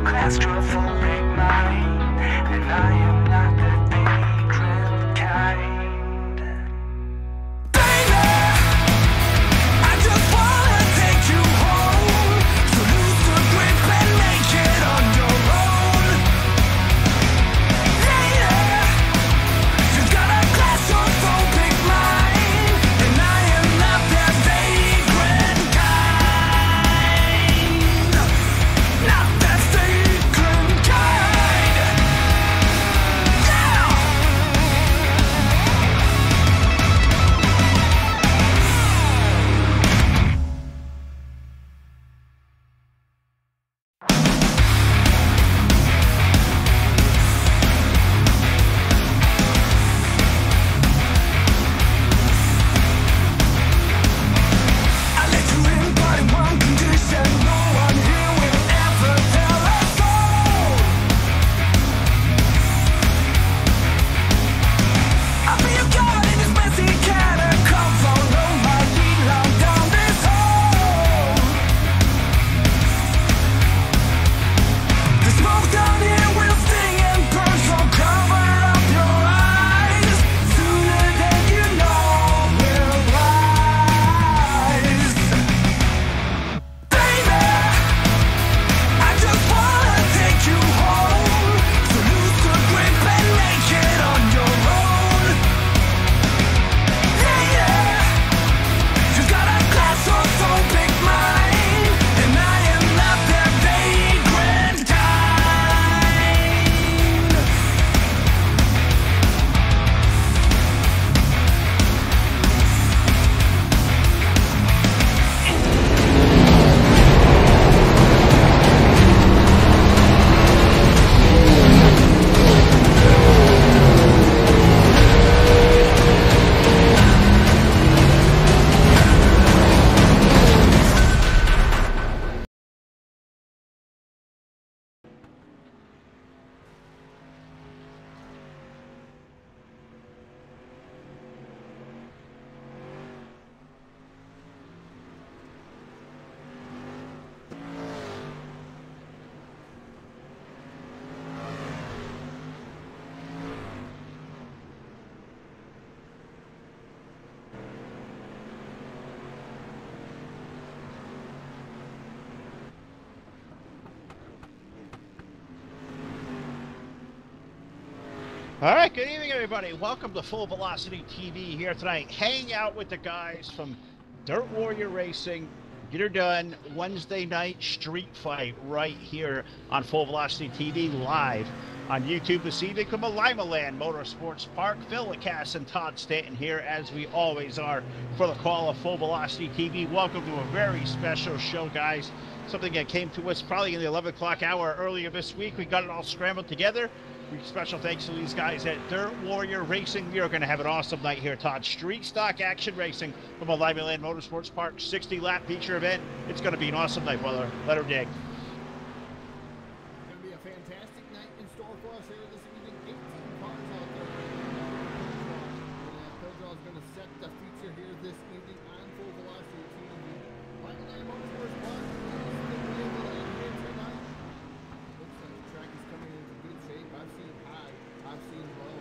claustrophobic mind, and I am not the vagrant kind. All right, good evening, everybody. Welcome to Full Velocity TV here tonight. Hang out with the guys from Dirt Warrior Racing. Get her done Wednesday night street fight right here on Full Velocity TV live on YouTube this evening from the LimaLand Motorsports Park. Phil Lacasse and Todd Stanton here, as we always are, for the call of Full Velocity TV. Welcome to a very special show, guys. Something that came to us probably in the 11 o'clock hour earlier this week. We got it all scrambled together. Special thanks to these guys at Dirt Warrior Racing. We are going to have an awesome night here, Todd. Street stock action racing from the LimaLand Motorsports Park 60-lap feature event. It's going to be an awesome night, brother. Let her dig. It's going to be a fantastic night in store for us here this evening. 18 cars out there. Pedro is going to set the feature here this evening on Full Velocity TV. LimaLand Motorsports Park is the LimaLand here tonight. Looks like the track is coming into good shape. I've seen high, I've seen low.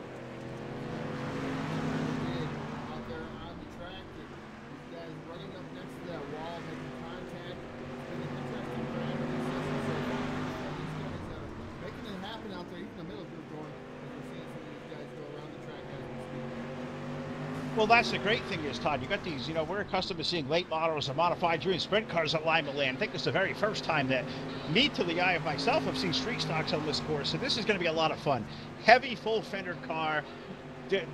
Out there on the track, and these guys running up next to that wall, making contact. It's been an interesting track in this session so far. These guys are making it happen out there, even the middle group going, as we're seeing some of these guys go around the track as we speak. Well, that's the great thing is, Todd, you got these, you know, we're accustomed to seeing late models and modified dream sprint cars at LimaLand. I think it's the very first time that me, to the eye of myself, have seen street stocks on this course, so this is going to be a lot of fun. Heavy, full-fendered car.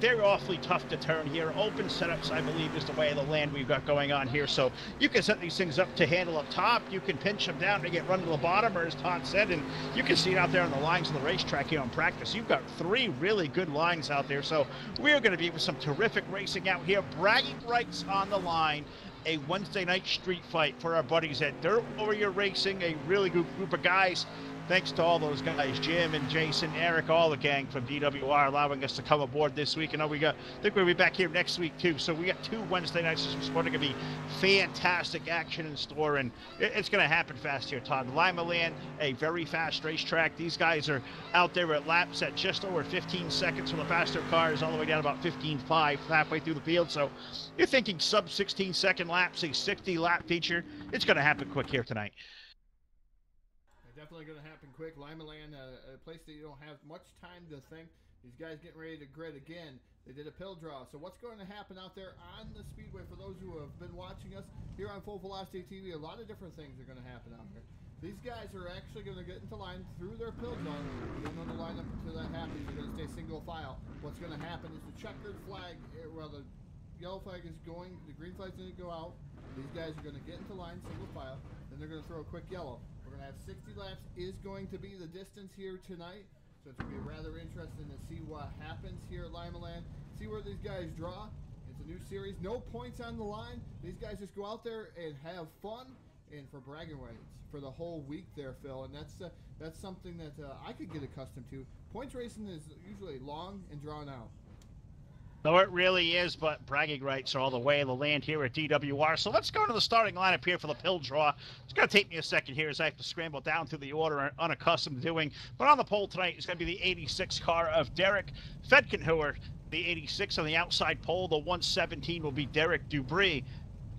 They're awfully tough to turn here. Open setups, I believe, is the way of the land we've got going on here. So you can set these things up to handle up top. You can pinch them down to get run to the bottom, or as Todd said, and you can see it out there on the lines of the racetrack here on practice. You've got 3 really good lines out there. So we're going to be with some terrific racing out here. Bragging rights on the line. A Wednesday night street fight for our buddies at Dirt Warrior Racing, a really good group of guys. Thanks to all those guys, Jim and Jason, Eric, all the gang from DWR allowing us to come aboard this week. And I think we'll be back here next week too. So we got 2 Wednesday nights. This is going to be fantastic action in store, and it's going to happen fast here, Todd. LimaLand, a very fast racetrack. These guys are out there at laps at just over 15 seconds from the faster cars, all the way down about 15.5 halfway through the field. So you're thinking sub 16-second laps, a 60-lap feature. It's going to happen quick here tonight. Definitely going to happen quick. LimaLand, a place that you don't have much time to think. These guys getting ready to grid again. They did a pill draw. So what's going to happen out there on the speedway for those who have been watching us here on Full Velocity TV? A lot of different things are going to happen out there. These guys are actually going to get into line through their pill draw. You don't know the lineup until that happens. They're going to stay single file. What's going to happen is the checkered flag, well, the yellow flag is going, the green flag's going to go out. These guys are going to get into line single file. Then they're going to throw a quick yellow. We're going to have 60 laps is going to be the distance here tonight. So it's going to be rather interesting to see what happens here at LimaLand. See where these guys draw. It's a new series. No points on the line. These guys just go out there and have fun and for bragging rights for the whole week there, Phil. And that's something that I could get accustomed to. Points racing is usually long and drawn out. No, it really is, but bragging rights are all the way of the land here at DWR. So let's go to the starting lineup here for the pill draw. It's going to take me a second here as I have to scramble down through the order I'm unaccustomed to doing. But on the pole tonight is going to be the 86 car of Derek Fedkenhauer. The 86 on the outside pole. The 117 will be Derek Dubry.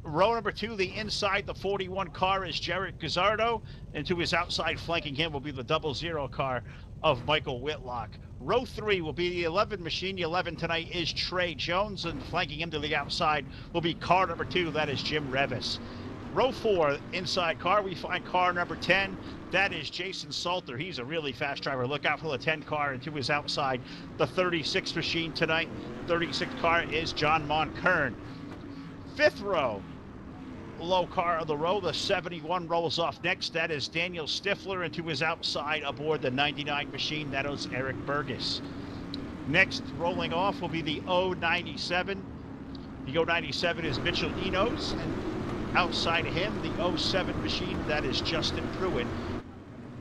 Row number 2, the inside, the 41 car is Jarrett Gazzardo. And to his outside, flanking him, will be the 00 car of Michael Whitlock. Row 3 will be the 11 machine. The 11 tonight is Trey Jones, and flanking him to the outside will be car number 2. That is Jim Revis. Row 4, inside car, we find car number 10. That is Jason Salter. He's a really fast driver. Look out for the 10 car, and to his outside, the 36 machine tonight. 36 car is John Monkern. 5th row, low car of the row, the 71 rolls off next. That is Daniel Stifler, and to his outside aboard the 99 machine, that is Eric Burgess. Next rolling off will be the 097. The 097 is Mitchell Enos, and outside of him, the 07 machine, that is Justin Pruitt.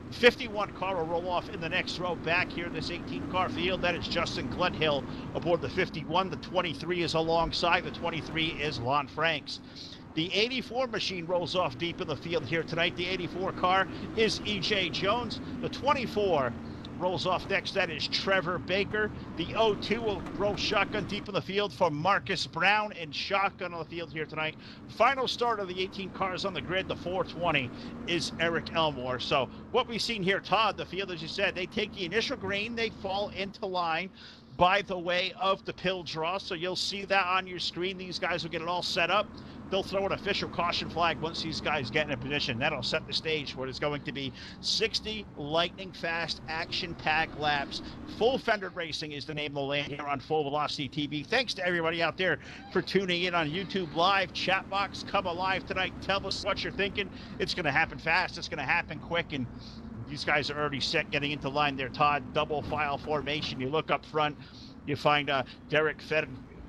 51 car will roll off in the next row back here in this 18 car field. That is Justin Gledhill aboard the 51. The 23 is alongside. The 23 is Lon Franks. The 84 machine rolls off deep in the field here tonight. The 84 car is E.J. Jones. The 24 rolls off next. That is Trevor Baker. The 02 will roll shotgun deep in the field for Marcus Brown, and shotgun on the field here tonight. Final start of the 18 cars on the grid, the 420, is Eric Elmore. So what we've seen here, Todd, the field, as you said, they take the initial green, they fall into line by the way of the pill draw. So you'll see that on your screen. These guys will get it all set up. They'll throw an official caution flag once these guys get in a position. That'll set the stage for what is going to be 60 lightning fast, action-packed laps. Full fendered racing is the name of the land here on Full Velocity TV. Thanks to everybody out there for tuning in on YouTube Live. Chat box, come alive tonight. Tell us what you're thinking. It's going to happen fast. It's going to happen quick. And these guys are already set getting into line there, Todd. Double file formation. You look up front, you find Derek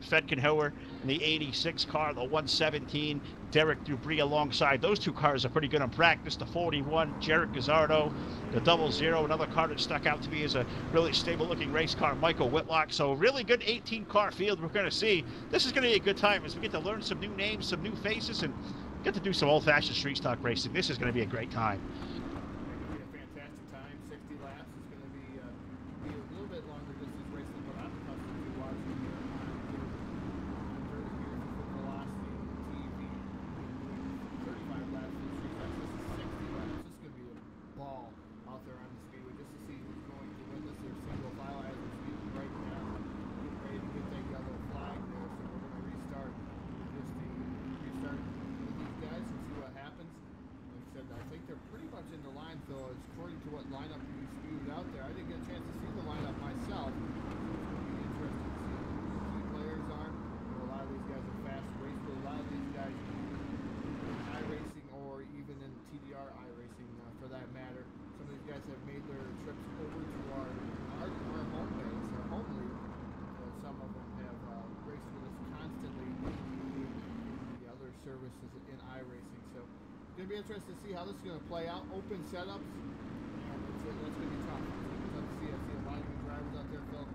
Fedkenhauer in the 86 car, the 117, Derek Dubry alongside. Those 2 cars are pretty good in practice. The 41, Jarrett Gazzardo. The 00, another car that stuck out to me as a really stable-looking race car, Michael Whitlock. So a really good 18-car field we're going to see. This is going to be a good time as we get to learn some new names, some new faces, and get to do some old-fashioned street stock racing. This is going to be a great time. Going to be interesting to see how this is going to play out. Open setups. And that's going to be tough. It's tough to see. I see a lot of good drivers out there, Phil.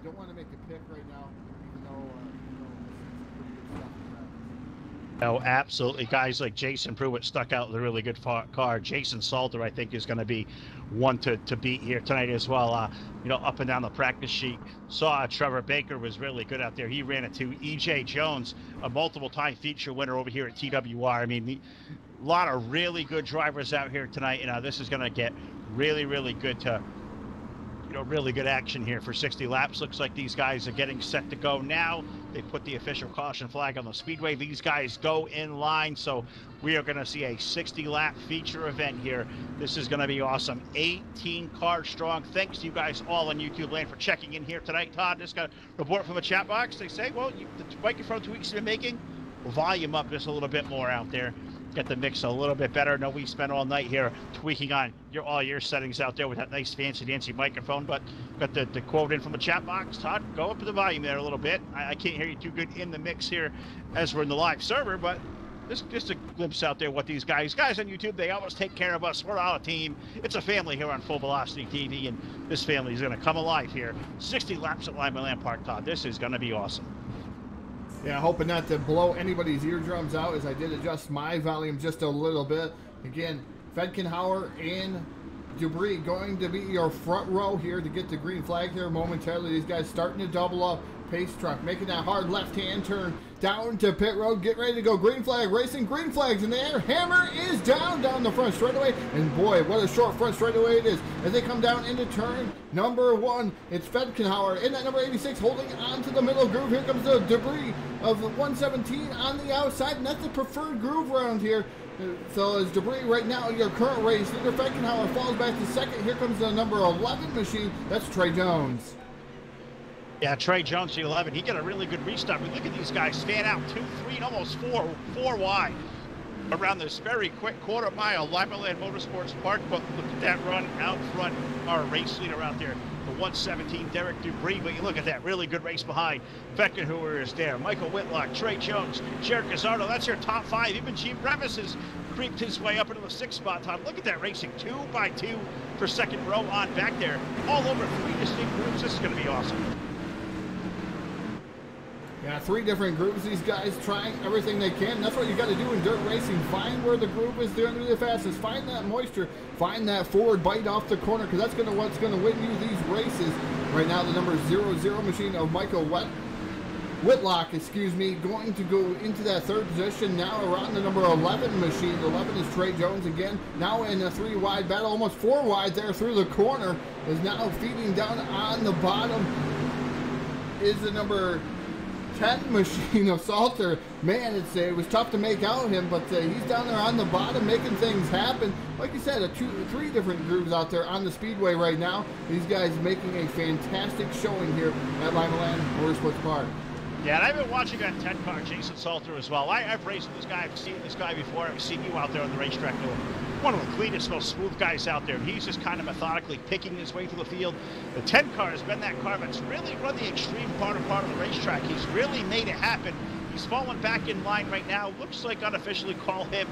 Don't want to make a pick right now, even though it's pretty good stuff in practice. Oh, absolutely. Guys like Jason Pruitt stuck out with a really good car. Jason Salter, I think, is going to be one to beat here tonight as well. You know, up and down the practice sheet. Saw Trevor Baker was really good out there. He ran it to E.J. Jones, a multiple-time feature winner over here at TWR. I mean, a lot of really good drivers out here tonight. You know, this is going to get really, really good to, you know, really good action here for 60 laps. Looks like these guys are getting set to go now. They put the official caution flag on the speedway. These guys go in line, so we are going to see a 60-lap feature event here. This is going to be awesome. 18 cars strong. Thanks to you guys all on YouTube land for checking in here tonight. Todd, just got a report from the chat box. They say, well, the microphone tweaks you've been making, volume up just a little bit more out there. Get the mix a little bit better. No, we spent all night here tweaking on all your settings out there with that nice fancy dancy microphone, but got the quote in from the chat box. Todd, go up to the volume there a little bit. I can't hear you too good in the mix here as we're in the live server, but just a glimpse out there what these guys on YouTube, they always take care of us. We're all a team. It's a family here on Full Velocity TV, and this family is going to come alive here. 60 laps at LimaLand Park, Todd. This is going to be awesome. Yeah, hoping not to blow anybody's eardrums out as I did adjust my volume just a little bit. Again, Fedkenhauer and Debris going to be your front row here to get the green flag here momentarily. These guys starting to double up. Pace truck making that hard left-hand turn down to pit road. Get ready to go. Green flag racing. Green flags in the air. Hammer is down the front straightaway. And boy, what a short front straightaway it is. As they come down into turn number 1, it's Fedkenhauer in that number 86 holding on to the middle groove. Here comes the Debris of 117 on the outside. And that's the preferred groove around here. So as Debris right now, your current race leader Fedkenhauer falls back to second. Here comes the number 11 machine. That's Trey Jones. Yeah, Trey Jones, the 11. He got a really good restart. We look at these guys fan out 2, 3, almost 4 wide around this very quick quarter mile LimaLand Motorsports Park. But look at that run out front. Our race leader out there, the 117 Derek Debris. But you look at that really good race behind. Feckenhuer is there. Michael Whitlock, Trey Jones, Jared Gazzardo. That's your top 5. Even Gene Brevis has creeped his way up into the 6th spot. Tom, look at that racing 2 by 2 for second row on back there. All over 3 distinct groups. This is going to be awesome. Yeah, 3 different grooves. These guys trying everything they can. That's what you got to do in dirt racing. Find where the groove is doing the fastest. Find that moisture. Find that forward bite off the corner, because that's what's going to win you these races. Right now, the number 00 machine of Michael Whitlock, going to go into that 3rd position. Now around the number 11 machine. 11 is Trey Jones again. Now in a 3 wide battle, almost 4 wide there through the corner. Is now feeding down on the bottom. Is the number 10 machine of Salter. Man, it was tough to make out him, but he's down there on the bottom making things happen. Like you said, 3 different grooves out there on the speedway right now. These guys making a fantastic showing here at LimaLand Motorsports Park. Yeah, and I've been watching that 10 car, Jason Salter, as well. I've raced with this guy. I've seen this guy before. I've seen you out there on the racetrack. One of the cleanest, most smooth guys out there. He's just kind of methodically picking his way through the field. The 10 car has been that car that's really run the extreme part of the racetrack. He's really made it happen. He's fallen back in line right now. Looks like unofficially call him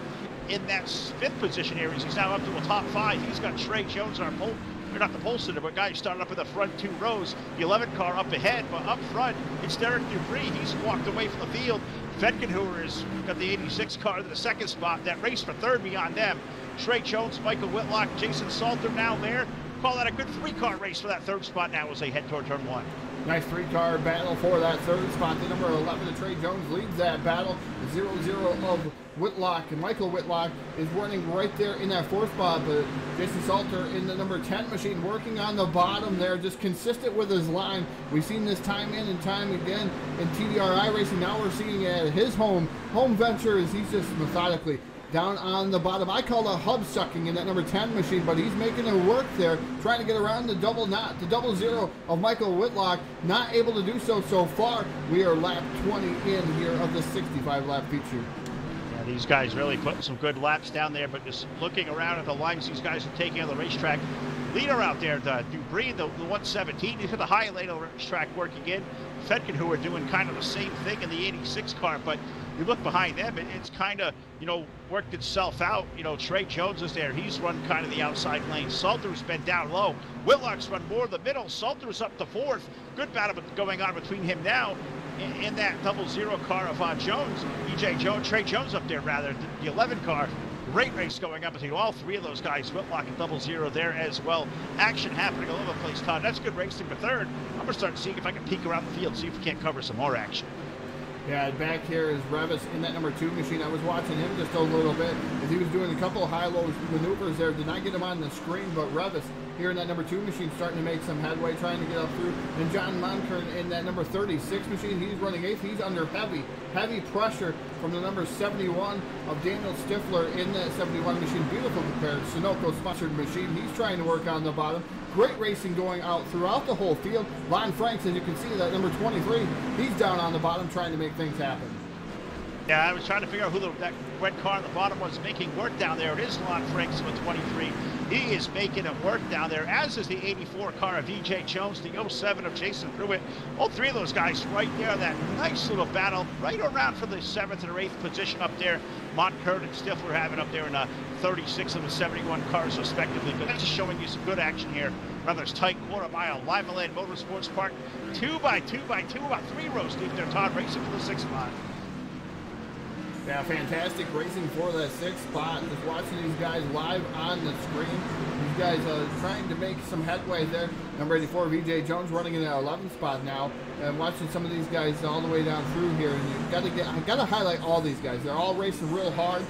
in that 5th position here. He's now up to the top 5. He's got Trey Jones, our pole. Or not the pole sitter, but guy started up in the front 2 rows. The 11 car up ahead, but up front, it's Derek Debris. He's walked away from the field. Fedkenhuer has got the 86 car to the 2nd spot. That race for 3rd beyond them. Trey Jones, Michael Whitlock, Jason Salter now there. Call that a good 3-car race for that 3rd spot now as they head toward turn 1. Nice 3-car battle for that 3rd spot. The number 11 of Trey Jones leads that battle. The 0-0 of Whitlock, and Michael Whitlock is running right there in that 4th spot, but Jason Salter in the number 10 machine working on the bottom there, just consistent with his line. We've seen this time in and time again in TDRI racing. Now we're seeing it at his home venture as he's just methodically down on the bottom. I call it hub sucking in that number 10 machine, but he's making it work there, trying to get around the double knot, the 0-0 of Michael Whitlock, not able to do so far. We are lap 20 in here of the 65-lap feature. Yeah, these guys really putting some good laps down there, but just looking around at the lines these guys are taking on the racetrack, leader out there, the Dupree, the 117. He's got the high lane track working in. Fedkin, who are doing kind of the same thing in the 86 car, but you look behind them, it's kind of, worked itself out. Trey Jones is there. He's run kind of the outside lane. Salter's been down low. Whitlock's run more the middle. Salter's up to 4th. Good battle going on between him now in that 00 car of Jones. Trey Jones up there, rather, the 11 car. Great race going up between all three of those guys. Whitlock and 00 there as well. Action happening all over the place, Todd. That's good racing for 3rd. I'm going to start seeing if I can peek around the field, see if we can't cover some more action. Yeah, back here is Revis in that number 2 machine. I was watching him just a little bit as he was doing a couple of high-low maneuvers there. Did not get him on the screen, but Revis here in that number 2 machine starting to make some headway, trying to get up through. And John Monkern in that number 36 machine, he's running 8th. He's under heavy pressure from the number 71 of Daniel Stifler in that 71 machine. Beautiful compared Sunoco-sponsored machine. He's trying to work on the bottom. Great racing going out throughout the whole field. Lon Franks, as you can see, that number 23, he's down on the bottom trying to make things happen. Yeah, I was trying to figure out who that red car on the bottom was making work down there. It is Lon Franks with 23. He is making it work down there, as is the 84 car of E.J. Jones, the 07 of Jason Pruitt. All three of those guys right there, that nice little battle right around for the 7th and 8th position up there. Montcurt and Stifler having up there in 36 of the 71 cars respectively. But that's just showing you some good action here. Rather tight quarter-mile LimaLand Motorsports Park. 2 by 2 by 2, about 3 rows deep there, Todd, racing for the 6th spot. Yeah, fantastic racing for that 6th spot. Just watching these guys live on the screen. These guys trying to make some headway there. Number 84, VJ Jones, running in that 11th spot now. And watching some of these guys all the way down through here. And I got to highlight all these guys. They're all racing real hard,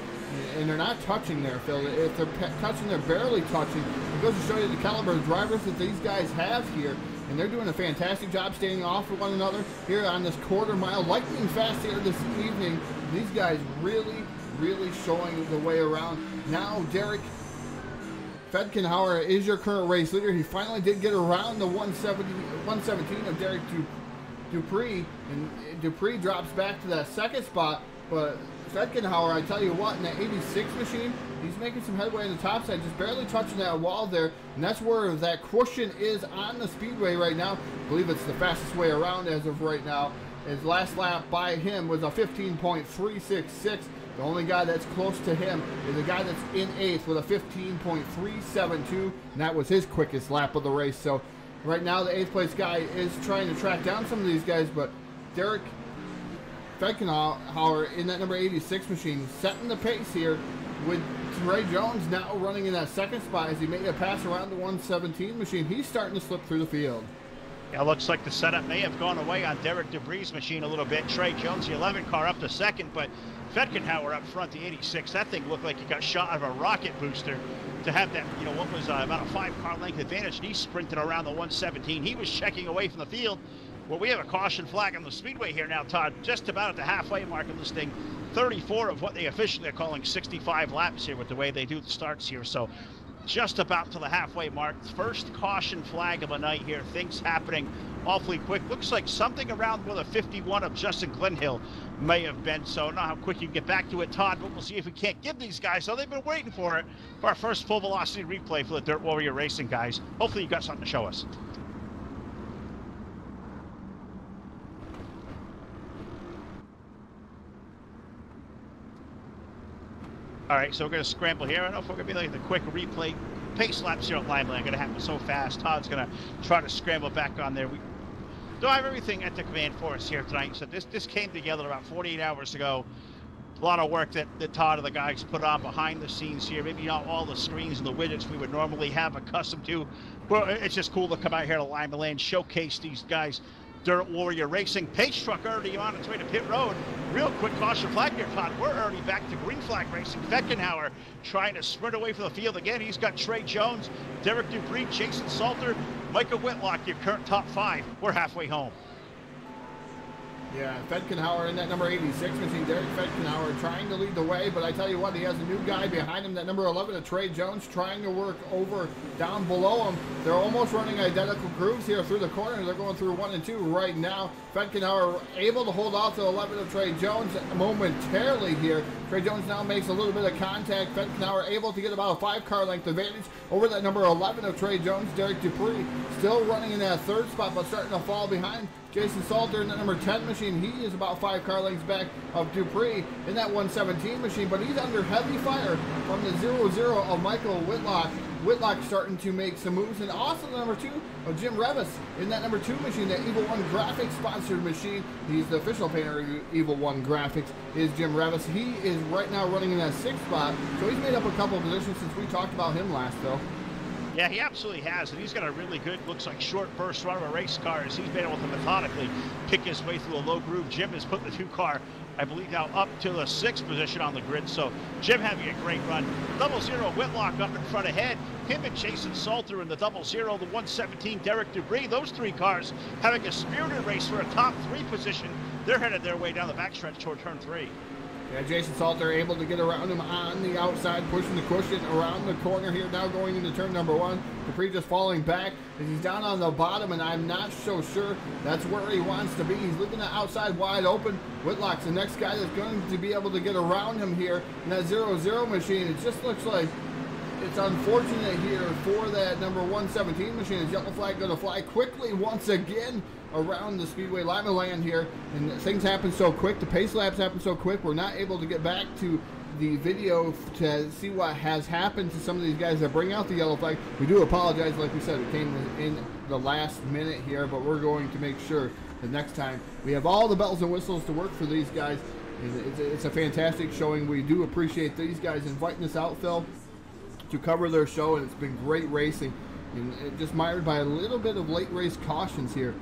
and they're not touching there, Phil. If they're touching, they're barely touching. It goes to show you the caliber of drivers that these guys have here. And they're doing a fantastic job staying off of one another here on this quarter mile. Lightning fast here this evening. These guys really showing the way around. Now Derek Fedkenhauer is your current race leader. He finally did get around the 117 of Derek Dupree. And Dupree drops back to that 2nd spot. But Fedkenhauer, I tell you what, in that 86 machine, he's making some headway on the top side, just barely touching that wall there. And that's where that cushion is on the speedway right now. I believe it's the fastest way around as of right now. His last lap by him was a 15.366. The only guy that's close to him is a guy that's in 8th with a 15.372. And that was his quickest lap of the race. So right now the 8th place guy is trying to track down some of these guys, but Derek Fedkenhauer in that number 86 machine setting the pace here with Trey Jones now running in that 2nd spot as he made a pass around the 117 machine. He's starting to slip through the field. Yeah, looks like the setup may have gone away on Derek Dupree's machine a little bit. Trey Jones, the 11 car, up to 2nd, but Fedkenhauer up front, the 86. That thing looked like he got shot out of a rocket booster to have that, what was about a 5-car length advantage. And he's sprinting around the 117. He was checking away from the field. Well, we have a caution flag on the speedway here now, Todd, just about at the halfway mark of this thing. 34 of what they officially are calling 65 laps here with the way they do the starts here. So just about to the halfway mark. First caution flag of the night here. Things happening awfully quick. Looks like something around where the 51 of Justin Glenhill may have been. So I don't know how quick you can get back to it, Todd, but we'll see if we can't give these guys. So they've been waiting for it, for our first full velocity replay for the Dirt Warrior Racing guys. Hopefully you got something to show us. All right, so we're going to scramble here. I don't know if we're going to be like the quick replay pace laps here at LimaLand. Going to happen so fast. Todd's going to try to scramble back on there. We don't have everything at the command for us here tonight. So this came together about 48 hours ago. A lot of work that Todd and the guys put on behind the scenes here. Maybe not all the screens and the widgets we would normally have accustomed to. Well, it's just cool to come out here to LimaLand, showcase these guys. Dirt Warrior Racing. Pace truck already on its way to pit road. Real quick caution flag here, Todd. We're already back to green flag racing. Fedkenhauer trying to sprint away from the field again. He's got Trey Jones, Derek Dupree, Jason Salter, Micah Whitlock, your current top 5. We're halfway home. Yeah, Fedkenhauer in that number 86 machine. Derek Fedkenhauer trying to lead the way, but I tell you what, he has a new guy behind him, that number 11 of Trey Jones, trying to work over down below him. They're almost running identical grooves here through the corner. They're going through 1 and 2 right now. Fedkenhauer able to hold off to 11 of Trey Jones momentarily here. Trey Jones now makes a little bit of contact. Fedkenhauer able to get about a 5-car length advantage over that number 11 of Trey Jones. Derek Dupree still running in that 3rd spot, but starting to fall behind Jason Salter in that number 10 machine. He is about 5 car lengths back of Dupree in that 117 machine, but he's under heavy fire from the 0-0 of Michael Whitlock. Whitlock starting to make some moves, and also the number 2 of Jim Revis in that number 2 machine, that Evil One Graphics sponsored machine. He's the official painter of Evil One Graphics, is Jim Revis. He is right now running in that 6th spot, so he's made up a couple of positions since we talked about him last, Phil. Yeah, he absolutely has, and he's got a really good, looks like short burst run of a race car as he's been able to methodically pick his way through a low groove. Jim has put the 2-car, I believe, now up to the 6th position on the grid, so Jim having a great run. 0-0 Whitlock up in front ahead. Him and Jason Salter in the 0-0, the 117 Derek Dupree. Those 3 cars having a spirited race for a top 3 position. They're headed their way down the backstretch toward turn 3. Yeah, Jason Salter able to get around him on the outside, pushing the cushion around the corner here, now going into turn number 1. Dupree just falling back as he's down on the bottom, and I'm not so sure that's where he wants to be. He's leaving the outside wide open. Whitlock's the next guy that's going to be able to get around him here in that 0-0 machine. It just looks like it's unfortunate here for that number 117 machine. His yellow flag going to fly quickly once again around the Speedway LimaLand here, and things happen so quick. The pace laps happen so quick. We're not able to get back to the video to see what has happened to some of these guys that bring out the yellow flag. We do apologize. Like we said, it came in the last minute here, but we're going to make sure the next time we have all the bells and whistles to work for these guys. It's a fantastic showing. We do appreciate these guys inviting us out, Phil, to cover their show, and it's been great racing, and just mired by a little bit of late race cautions here.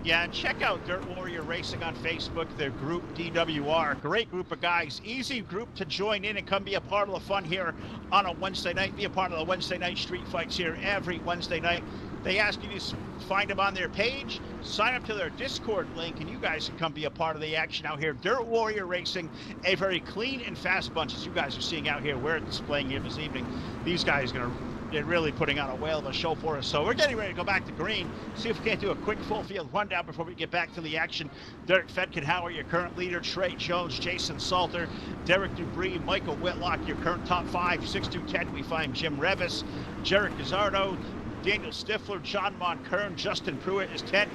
Yeah, and check out Dirt Warrior Racing on Facebook, their group DWR. Great group of guys, easy group to join in and come be a part of the fun here on a Wednesday night. Be a part of the Wednesday night street fights here every Wednesday night. They ask you to find them on their page, sign up to their Discord link, and you guys can come be a part of the action out here. Dirt Warrior Racing, a very clean and fast bunch, as you guys are seeing out here. We're displaying here this evening. These guys are they're really putting on a whale of a show for us. So we're getting ready to go back to green, see if we can't do a quick full field rundown before we get back to the action. Derek Fedkenhauer, your current leader. Trey Jones, Jason Salter, Derek Dupree, Michael Whitlock, your current top 5. 6 to 10, we find Jim Revis, Jarek Gazzardo, Daniel Stifler, John Monkern, Justin Pruitt is 10th,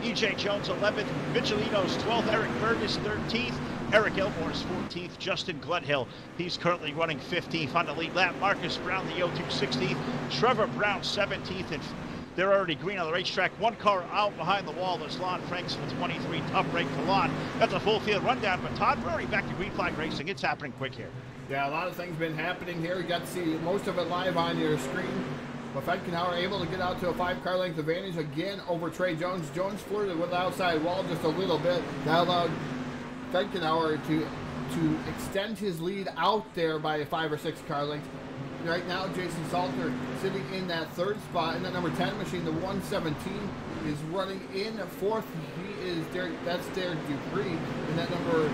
E.J. Jones 11th, Vigilino's 12th, Eric Burgess 13th, Eric Elmore's 14th, Justin Gledhill, he's currently running 15th on the lead lap. Marcus Brown, the 02 16th, Trevor Brown 17th, and they're already green on the racetrack. 1 car out behind the wall is Lon Franks with 23, tough break for Lon. That's a full field rundown, but Todd, we're already back to green flag racing. It's happening quick here. Yeah, a lot of things been happening here. You got to see most of it live on your screen. But Fedkenhauer able to get out to a 5-car length advantage again over Trey Jones. Jones flirted with the outside wall just a little bit. That allowed Fedkenhauer to extend his lead out there by a 5 or 6 car length. Right now, Jason Salter sitting in that 3rd spot in that number 10 machine. The 117 is running in 4th. That's Derek Dupree in that number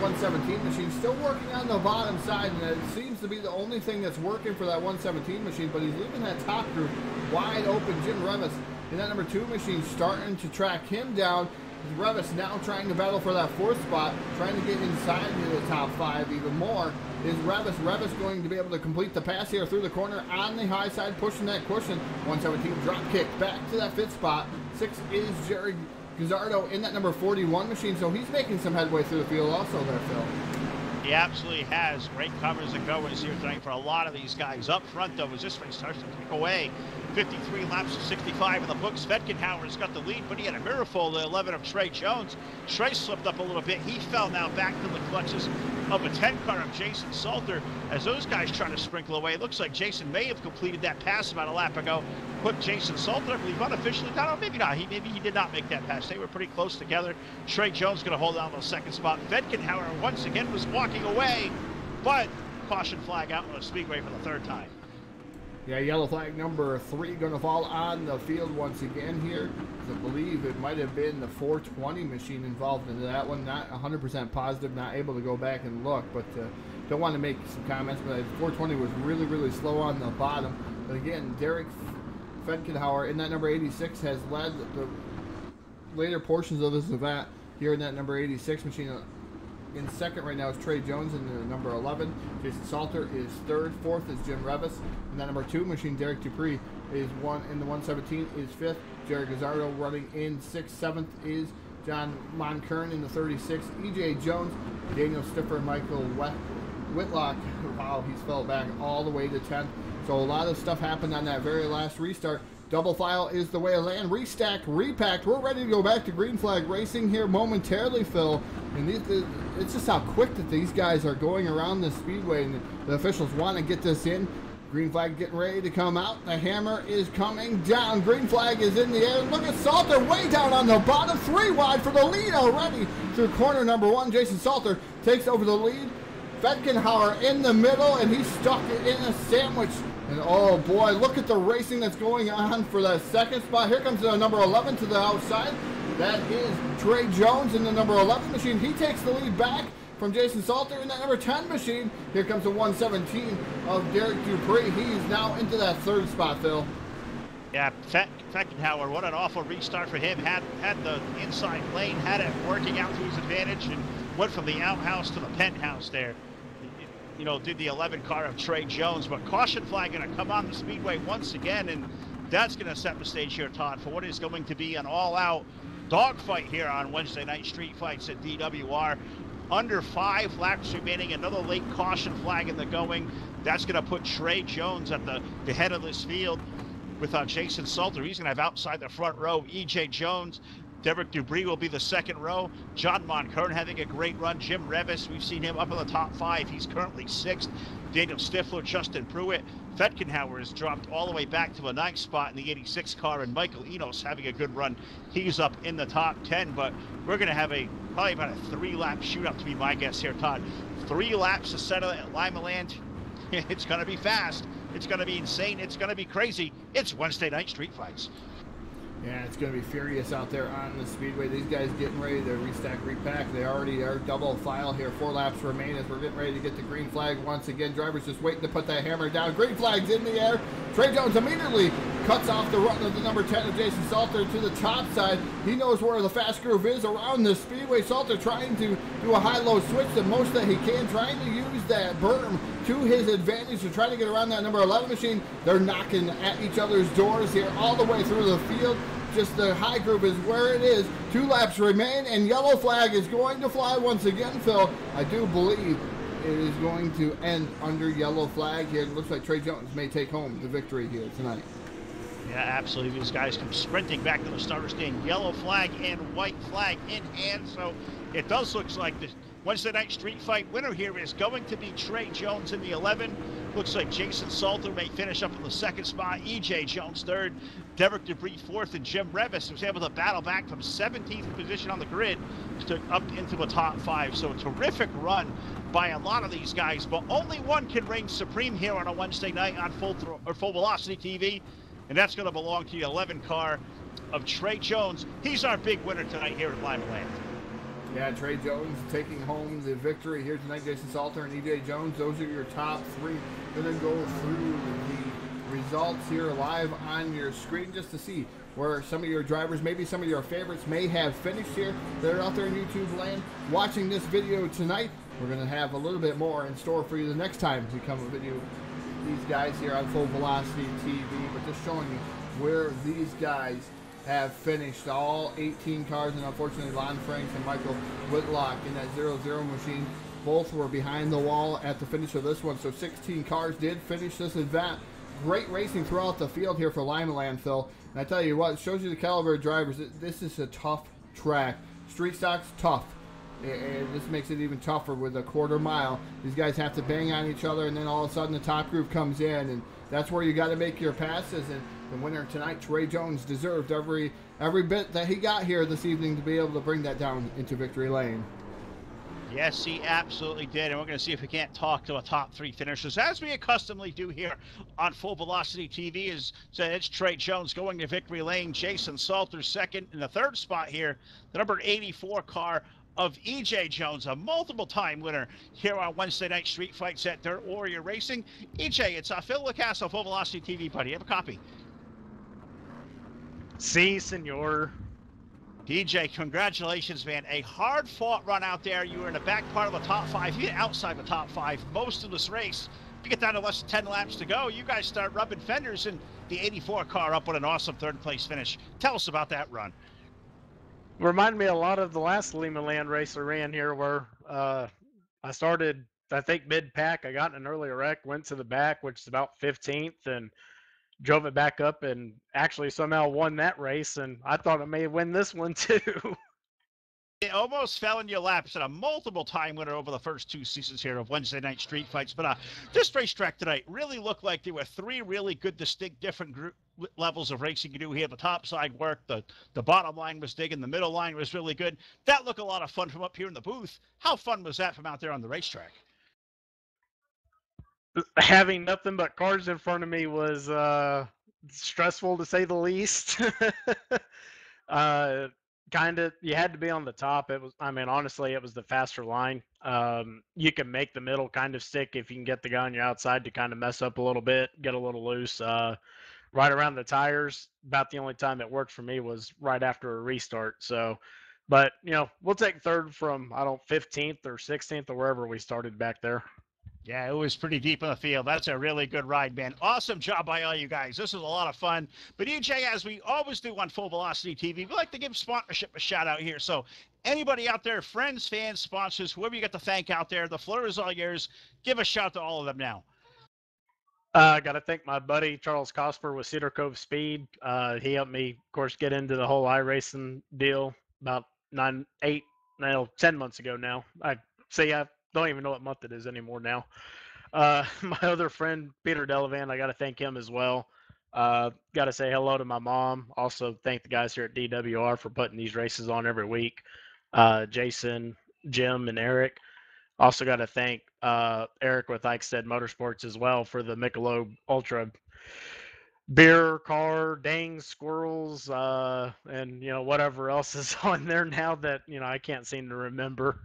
117 machine. Still working on the bottom side, and it seems to be the only thing that's working for that 117 machine, but he's leaving that top group wide open. Jim Revis in that number 2 machine starting to track him down. Revis now trying to battle for that 4th spot, trying to get inside into the top 5 even more. Is Revis going to be able to complete the pass here through the corner on the high side, pushing that cushion. 117 drop kick back to that 5th spot. 6 is Jared Gazzardo in that number 41 machine, so he's making some headway through the field also there, Phil. He absolutely has. Great covers and goers here tonight for a lot of these guys. Up front, though, as this race starts to kick away. 53 laps to 65 in the books. Fedkenhauer's got the lead, but he had a mirror full, the 11 of Trey Jones. Trey slipped up a little bit. He fell now back to the clutches of a 10-car of Jason Salter as those guys try to sprinkle away. It looks like Jason may have completed that pass about a lap ago. Put Jason Salter, I believe, unofficially down. Maybe not. Maybe he did not make that pass. They were pretty close together. Trey Jones going to hold on to the 2nd spot. Fedkenhauer once again was walking away, but caution flag out on the speedway for the 3rd time. Yeah, yellow flag number 3 going to fall on the field once again here. I believe it might have been the 420 machine involved in that one. Not 100% positive, not able to go back and look, but don't want to make some comments. But 420 was really, really slow on the bottom. But again, Derek Fedkenhauer in that number 86 has led the later portions of this event here in that number 86 machine. In second right now is Trey Jones in the number 11. Jason Salter is third. Fourth is Jim Revis. In that number 2 machine, Derek Dupree is in the 117 is fifth. Jared Gazzardo running in sixth. Seventh is John Monkern in the 36. EJ Jones, Daniel Stiffer, Michael Whitlock. Wow, he's fell back all the way to 10th. So a lot of stuff happened on that very last restart. Double file is the way of land. Restacked, repacked. We're ready to go back to green flag racing here momentarily, Phil. And it's just how quick that these guys are going around the speedway, and the officials want to get this in. Green flag getting ready to come out. The hammer is coming down. Green flag is in the air. Look at Salter way down on the bottom. 3 wide for the lead already through corner number 1. Jason Salter takes over the lead. Fedkenhauer in the middle, and he's stuck in a sandwich. And oh boy, look at the racing that's going on for that second spot. Here comes the number 11 to the outside. That is Trey Jones in the number 11 machine. He takes the lead back from Jason Salter in that number 10 machine. Here comes the 117 of Derek Dupree. He's now into that third spot, Phil. Yeah, Feckenhauer, what an awful restart for him. Had the inside lane, had it working out to his advantage, and went from the outhouse to the penthouse there. You know, did the 11 car of Trey Jones, but caution flag going to come on the speedway once again, and that's going to set the stage here, Todd, for what is going to be an all-out dogfight here on Wednesday night street fights at DWR. Under 5 laps remaining, another late caution flag in the going. That's going to put Trey Jones at the head of this field with Jason Salter. He's going to have outside the front row EJ Jones. Derek Dupree will be the second row. John Monkern having a great run. Jim Revis, we've seen him up in the top 5. He's currently 6th. Daniel Stifler, Justin Pruitt. Fedkenhauer has dropped all the way back to a 9th spot in the 86 car, and Michael Enos having a good run. He's up in the top 10, but we're going to have probably about a 3-lap shootout to be my guess here, Todd. 3 laps to settle at LimaLand. It's going to be fast. It's going to be insane. It's going to be crazy. It's Wednesday night street fights. Yeah, it's going to be furious out there on the speedway. These guys getting ready to restack, repack. They already are double file here. 4 laps remain as we're getting ready to get the green flag once again. Drivers just waiting to put that hammer down. Green flag's in the air. Trey Jones immediately cuts off the run of the number 10 of Jason Salter to the top side. He knows where the fast groove is around the speedway. Salter trying to do a high-low switch the most that he can, trying to use that berm to his advantage to try to get around that number 11 machine. They're knocking at each other's doors here all the way through the field. Just the high group is where it is. 2 laps remain, and yellow flag is going to fly once again, Phil. I do believe it is going to end under yellow flag here. It looks like Trey Jones may take home the victory here tonight. Yeah, absolutely. These guys come sprinting back to the starter stand. Yellow flag and white flag in hand. So it does look like the Wednesday night street fight winner here is going to be Trey Jones in the 11. Looks like Jason Salter may finish up in the 2nd spot. EJ Jones 3rd. Derek Dupree 4th, and Jim Revis was able to battle back from 17th position on the grid to up into the top 5. So a terrific run by a lot of these guys, but only one can reign supreme here on a Wednesday night on Full Velocity TV, and that's going to belong to the 11 car of Trey Jones. He's our big winner tonight here at LimaLand. Yeah, Trey Jones taking home the victory here tonight. Jason Salter and EJ Jones, those are your top 3. Going to go through the results here live on your screen just to see where some of your drivers, maybe some of your favorites may have finished here. They're out there in YouTube land watching this video tonight. We're going to have a little bit more in store for you the next time we come a video these guys here on Full Velocity TV, but just showing you where these guys have finished. All 18 cars, and unfortunately Lon Franks and Michael Whitlock in that 0-0 machine, both were behind the wall at the finish of this one. So 16 cars did finish this event. Great racing throughout the field here for LimaLand, Phil. And I tell you what, it shows you the caliber of drivers. This is a tough track. Street stock's tough. And this makes it even tougher with a quarter mile. These guys have to bang on each other, and then all of a sudden the top group comes in, and that's where you got to make your passes. And the winner tonight, Trey Jones, deserved every bit that he got here this evening to be able to bring that down into victory lane. Yes, he absolutely did. And we're going to see if we can't talk to a top three finishers, as we accustomedly do here on Full Velocity TV. It's Trey Jones going to victory lane. Jason Salter second. In the third spot here, the number 84 car of EJ Jones, a multiple-time winner here on Wednesday night street fights at Dirt Warrior Racing. EJ, it's Phil LaCasse, Full Velocity TV, buddy. You have a copy. Si, senor. DJ, congratulations, man. A hard-fought run out there. You were in the back part of the top five. You get outside the top five most of this race. You get down to less than 10 laps to go. You guys start rubbing fenders, and the 84 car up with an awesome third-place finish. Tell us about that run. Reminded me a lot of the last LimaLand race I ran here, where I started, I think, mid-pack. I got in an earlier wreck, went to the back, which is about 15th, and drove it back up and actually somehow won that race. And I thought I may win this one too. It almost fell in your laps, and a multiple-time winner over the first two seasons here of Wednesday night street fights. But this racetrack tonight really looked like there were three really good, distinct, different levels of racing you do here. The top side worked, the bottom line was digging, the middle line was really good. That looked a lot of fun from up here in the booth. How fun was that from out there on the racetrack? Having nothing but cars in front of me was stressful, to say the least. Kind of, you had to be on the top. It was, I mean, honestly, it was the faster line. You can make the middle kind of stick if you can get the guy on your outside to kind of mess up a little bit, get a little loose. Right around the tires, about the only time it worked for me was right after a restart. So, but, you know, we'll take third from, 15th or 16th or wherever we started back there. Yeah, it was pretty deep in the field. That's a really good ride, man. Awesome job by all you guys. This was a lot of fun. But EJ, as we always do on Full Velocity TV, we like to give sponsorship a shout out here. So anybody out there, friends, fans, sponsors, whoever you got to thank out there, the floor is all yours. Give a shout to all of them now. I got to thank my buddy Charles Cosper with Cedar Cove Speed. He helped me, of course, get into the whole iRacing deal about 10 months ago now. I don't even know what month it is anymore now. My other friend, Peter Delavan, I got to thank him as well. Got to say hello to my mom. Also thank the guys here at DWR for putting these races on every week. Jason, Jim, and Eric. Also got to thank Eric with Eichstead Motorsports as well for the Michelob Ultra beer car, dang squirrels, and, you know, whatever else is on there now that, you know, I can't seem to remember.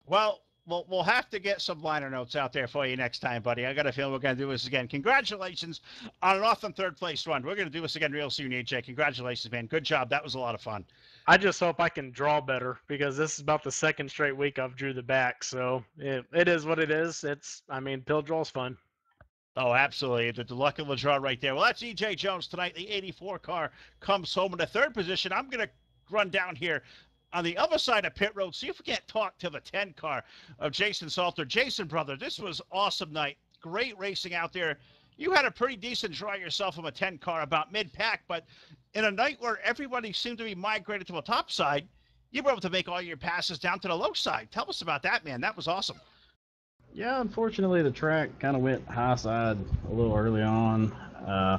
Well, we'll have to get some liner notes out there for you next time, buddy. I got a feeling we're going to do this again. Congratulations on an awesome third-place run. We're going to do this again real soon, EJ. Congratulations, man. Good job. That was a lot of fun. I just hope I can draw better, because this is about the second straight week I've drew the back. So it is what it is. Pill draw's fun. Oh, absolutely. The luck of the draw right there. Well, that's EJ Jones tonight. The 84 car comes home in the third position. I'm going to run down here on the other side of pit road, see if we can't talk to the 10 car of Jason Salter. Jason, brother, this was awesome night. Great racing out there. You had a pretty decent draw yourself from a 10 car about mid-pack, but in a night where everybody seemed to be migrated to a top side, you were able to make all your passes down to the low side. Tell us about that, man. That was awesome. Yeah, unfortunately, the track kind of went high side a little early on. I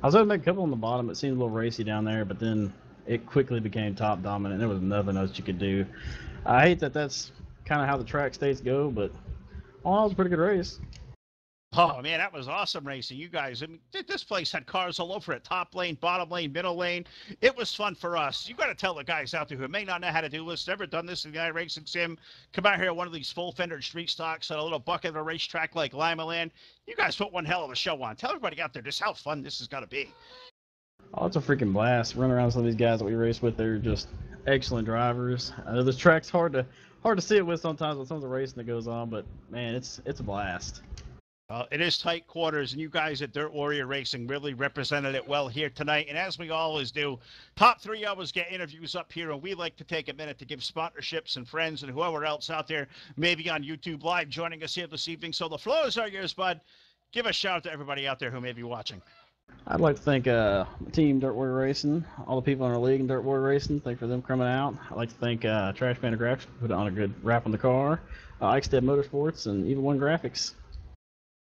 was able to make a couple on the bottom. It seemed a little racy down there, but then it quickly became top dominant. There was nothing else you could do. I hate that that's kind of how the track states go, but all in all, it was a pretty good race. Oh, man, that was awesome racing. You guys, I mean, this place had cars all over it. Top lane, bottom lane, middle lane. It was fun for us. You got to tell the guys out there who may not know how to do this, never done this in the iRacing sim, come out here at one of these full-fender street stocks at a little bucket of a racetrack like LimaLand. You guys put one hell of a show on. Tell everybody out there just how fun this has got to be. Oh, it's a freaking blast. Running around some of these guys that we race with, they're just excellent drivers. I know this track's hard to see it with sometimes with some of the racing that goes on, but man, it's a blast. It is tight quarters, and you guys at Dirt Warrior Racing really represented it well here tonight. And as we always do, top three always get interviews up here, and we like to take a minute to give sponsorships and friends and whoever else out there, maybe on YouTube Live, joining us here this evening. So the floors are yours, bud. Give a shout out to everybody out there who may be watching. I'd like to thank Team Dirt Warrior Racing, all the people in our league in Dirt Warrior Racing. Thank for them coming out. I'd like to thank Trash Panda Graphics, put on a good wrap on the car, Eichstead Motorsports, and Even One Graphics.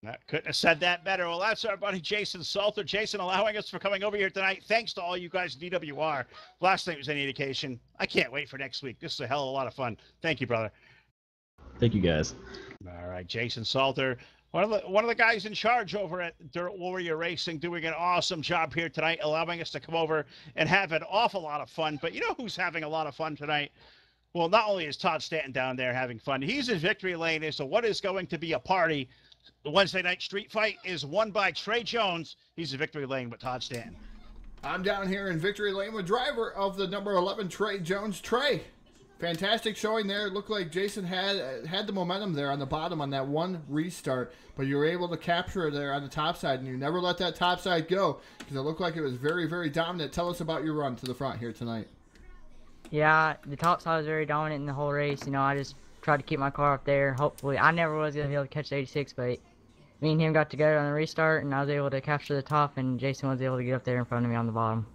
I couldn't have said that better. Well, that's our buddy Jason Salter. Jason, allowing us for coming over here tonight. Thanks to all you guys at DWR. Last night was any indication. I can't wait for next week. This is a hell of a lot of fun. Thank you, brother. Thank you guys. All right, Jason Salter, one of the guys in charge over at Dirt Warrior Racing, doing an awesome job here tonight, allowing us to come over and have an awful lot of fun. But you know who's having a lot of fun tonight? Well, not only is Todd Stanton down there having fun, he's in victory lane. So what is going to be a party? The Wednesday night street fight is won by Trey Jones. He's in victory lane with Todd Stanton. I'm down here in victory lane with driver of the number 11, Trey Jones. Trey, fantastic showing there. It looked like Jason had the momentum there on the bottom on that one restart, but you were able to capture it there on the top side, and you never let that top side go because it looked like it was very, very dominant. Tell us about your run to the front here tonight. Yeah, the top side was very dominant in the whole race. You know, I just tried to keep my car up there. Hopefully, I never was going to be able to catch the 86, but me and him got together on the restart, and I was able to capture the top, and Jason was able to get up there in front of me on the bottom.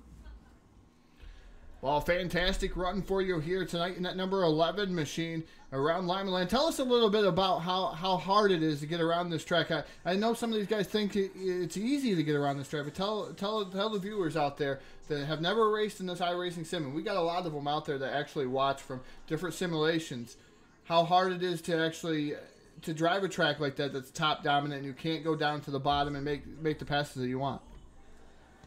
Well, fantastic run for you here tonight in that number 11 machine around LimaLand. Tell us a little bit about how hard it is to get around this track. I know some of these guys think it's easy to get around this track, but tell the viewers out there that have never raced in this iRacing sim, and we got a lot of them out there that actually watch from different simulations, how hard it is to actually to drive a track like that that's top dominant and you can't go down to the bottom and make the passes that you want.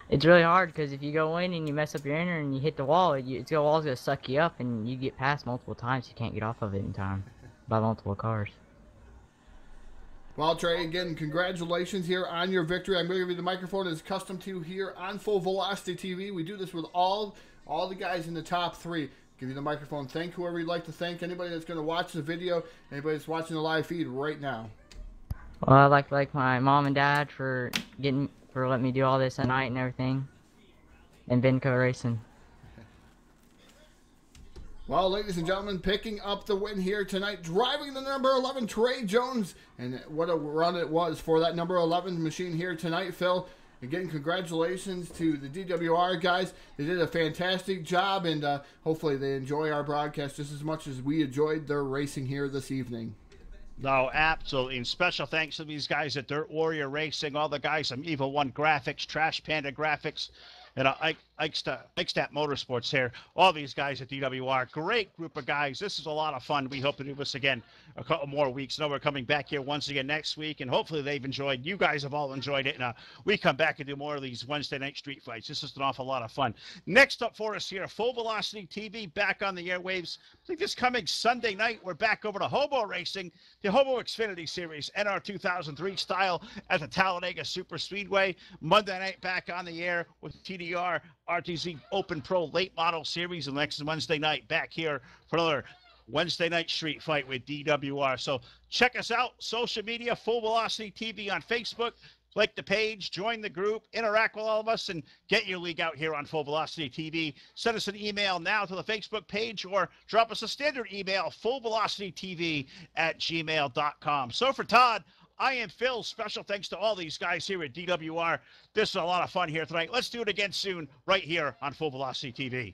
It's really hard because if you go in and you mess up your inner and you hit the wall, the wall's going to suck you up, and you get past multiple times. You can't get off of it in time by multiple cars. Well, Trey, again, congratulations here on your victory. I'm going to give you the microphone as custom to you here on Full Velocity TV. We do this with all the guys in the top three. Give you the microphone. Thank whoever you'd like to thank. Anybody that's going to watch the video, anybody that's watching the live feed right now. Well, I'd like to thank my mom and dad for letting me do all this at night and everything, and Benco Racing. Well, ladies and gentlemen, picking up the win here tonight, driving the number 11, Trey Jones. And what a run it was for that number 11 machine here tonight, Phil. Again, congratulations to the DWR guys. They did a fantastic job, and hopefully they enjoy our broadcast just as much as we enjoyed their racing here this evening. No, absolutely. And special thanks to these guys at Dirt Warrior Racing, all the guys from Evil One Graphics, Trash Panda Graphics, and Eichstadt Motorsports here. All these guys at DWR, great group of guys. This is a lot of fun. We hope to do this again a couple more weeks. I know we're coming back here once again next week, and hopefully they've enjoyed. You guys have all enjoyed it, and we come back and do more of these Wednesday night street fights. This is an awful lot of fun. Next up for us here, Full Velocity TV, back on the airwaves. I think this coming Sunday night, we're back over to Hobo Racing, the Hobo Xfinity Series, NR 2003 style at the Talladega Super Speedway. Monday night back on the air with TDR RTZ Open Pro Late Model Series, and next Wednesday night back here for another Wednesday night street fight with DWR. So check us out, social media, Full Velocity TV on Facebook. Like the page, join the group, interact with all of us, and get your league out here on Full Velocity TV. Send us an email now to the Facebook page, or drop us a standard email, fullvelocitytv@gmail.com. So for Todd, I am Phil. Special thanks to all these guys here at DWR. This is a lot of fun here tonight. Let's do it again soon right here on Full Velocity TV.